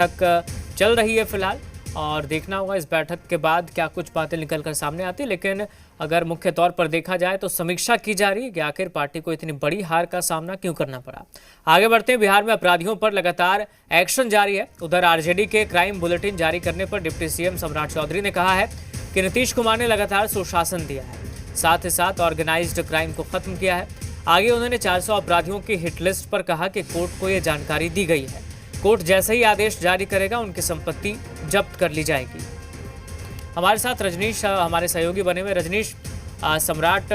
तक चल रही है फिलहाल और देखना होगा इस बैठक के बाद क्या कुछ बातें निकलकर सामने आती। लेकिन अगर मुख्य तौर पर देखा जाए तो समीक्षा की जा रही है कि आखिर पार्टी को इतनी बड़ी हार का सामना क्यों करना पड़ा। आगे बढ़ते हैं, बिहार में अपराधियों पर लगातार एक्शन जारी है। उधर आरजेडी के क्राइम बुलेटिन जारी करने पर डिप्टी सीएम सम्राट चौधरी ने कहा है कि नीतीश कुमार ने लगातार सुशासन दिया है, साथ ही साथ ऑर्गेनाइज्ड क्राइम को खत्म किया है। आगे उन्होंने 400 अपराधियों की हिट लिस्ट पर कहा कि कोर्ट को यह जानकारी दी गई है, कोर्ट जैसे ही आदेश जारी करेगा उनकी संपत्ति जब्त कर ली जाएगी। हमारे साथ रजनीश हमारे सहयोगी बने हुए। रजनीश, सम्राट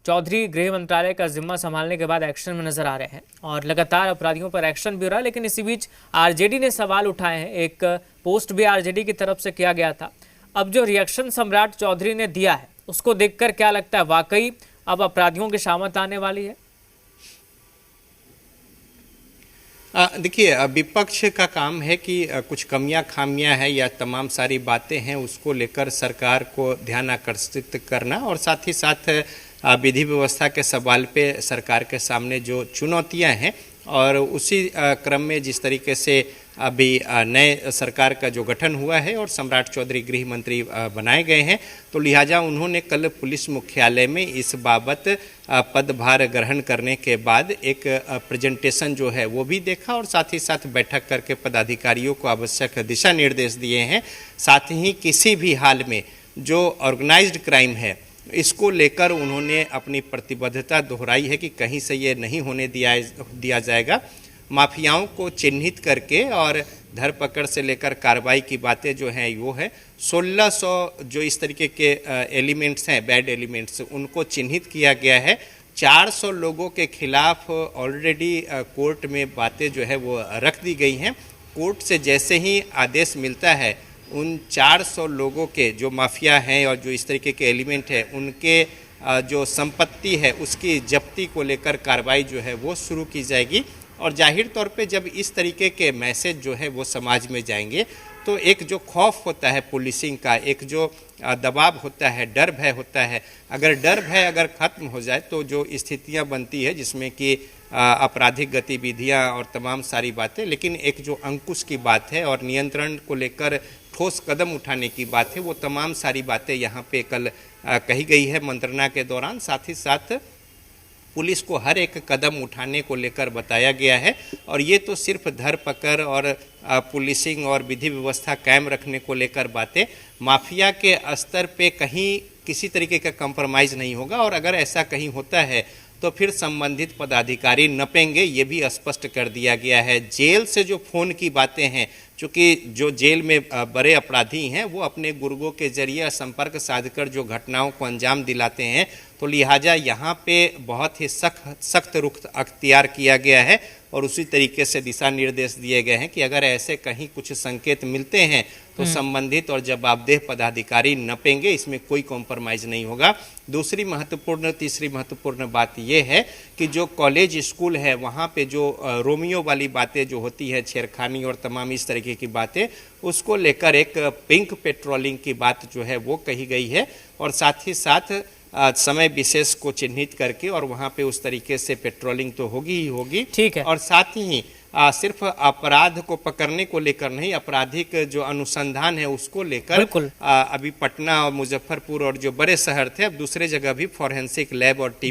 चौधरी गृह मंत्रालय का जिम्मा संभालने के बाद एक्शन में नजर आ रहे हैं और लगातार अपराधियों पर एक्शन भी हो रहा है, लेकिन इसी बीच आरजेडी ने सवाल उठाए हैं। एक पोस्ट भी आरजेडी की तरफ से किया गया था। अब जो रिएक्शन सम्राट चौधरी ने दिया है उसको देखकर क्या लगता है, वाकई अब अपराधियों की शामत आने वाली है? देखिए, विपक्ष का काम है कि कुछ कमियां खामियां हैं या तमाम सारी बातें हैं उसको लेकर सरकार को ध्यान आकर्षित करना, और साथ ही साथ विधि व्यवस्था के सवाल पे सरकार के सामने जो चुनौतियां हैं और उसी क्रम में जिस तरीके से अभी नए सरकार का जो गठन हुआ है और सम्राट चौधरी गृह मंत्री बनाए गए हैं, तो लिहाजा उन्होंने कल पुलिस मुख्यालय में इस बाबत पदभार ग्रहण करने के बाद एक प्रेजेंटेशन जो है वो भी देखा और साथ ही साथ बैठक करके पदाधिकारियों को आवश्यक दिशा निर्देश दिए हैं। साथ ही किसी भी हाल में जो ऑर्गेनाइज्ड क्राइम है इसको लेकर उन्होंने अपनी प्रतिबद्धता दोहराई है कि कहीं से ये नहीं होने दिया जाएगा। माफियाओं को चिन्हित करके और धरपकड़ से लेकर कार्रवाई की बातें जो हैं वो है 1600 जो इस तरीके के एलिमेंट्स हैं, बैड एलिमेंट्स, उनको चिन्हित किया गया है। 400 लोगों के खिलाफ ऑलरेडी कोर्ट में बातें जो है वो रख दी गई हैं। कोर्ट से जैसे ही आदेश मिलता है उन 400 लोगों के जो माफिया हैं और जो इस तरीके के एलिमेंट है उनके जो संपत्ति है उसकी जब्ती को लेकर कार्रवाई जो है वो शुरू की जाएगी। और जाहिर तौर पे जब इस तरीके के मैसेज जो है वो समाज में जाएंगे तो एक जो खौफ होता है पुलिसिंग का, एक जो दबाव होता है, डर भय होता है, अगर डर भय अगर खत्म हो जाए तो जो स्थितियां बनती है जिसमें कि आपराधिक गतिविधियां और तमाम सारी बातें, लेकिन एक जो अंकुश की बात है और नियंत्रण को लेकर ठोस कदम उठाने की बात है, वो तमाम सारी बातें यहाँ पे कल कही गई है मंत्रणा के दौरान। साथ ही साथ पुलिस को हर एक कदम उठाने को लेकर बताया गया है और ये तो सिर्फ धरपकड़ और पुलिसिंग और विधि व्यवस्था कायम रखने को लेकर बातें, माफिया के स्तर पे कहीं किसी तरीके का कंप्रोमाइज़ नहीं होगा और अगर ऐसा कहीं होता है तो फिर संबंधित पदाधिकारी नपेंगे, ये भी स्पष्ट कर दिया गया है। जेल से जो फ़ोन की बातें हैं, चूँकि जो जेल में बड़े अपराधी हैं वो अपने गुर्गों के जरिए संपर्क साधकर जो घटनाओं को अंजाम दिलाते हैं, तो लिहाजा यहाँ पे बहुत ही सख्त रुख अख्तियार किया गया है और उसी तरीके से दिशा निर्देश दिए गए हैं कि अगर ऐसे कहीं कुछ संकेत मिलते हैं तो संबंधित और जवाबदेह पदाधिकारी नपेंगे, इसमें कोई कॉम्प्रोमाइज़ नहीं होगा। तीसरी महत्वपूर्ण बात यह है कि जो कॉलेज स्कूल है वहाँ पे जो रोमियो वाली बातें जो होती है, छेड़खानी और तमाम इस तरीके की बातें, उसको लेकर एक पिंक पेट्रोलिंग की बात जो है वो कही गई है और साथ ही साथ समय विशेष को चिन्हित करके और वहाँ पे उस तरीके से पेट्रोलिंग तो होगी ही होगी। ठीक है। और साथ ही सिर्फ अपराध को पकड़ने को लेकर नहीं, आपराधिक जो अनुसंधान है उसको लेकर अभी पटना और मुजफ्फरपुर और जो बड़े शहर थे अब दूसरे जगह भी फॉरेंसिक लैब और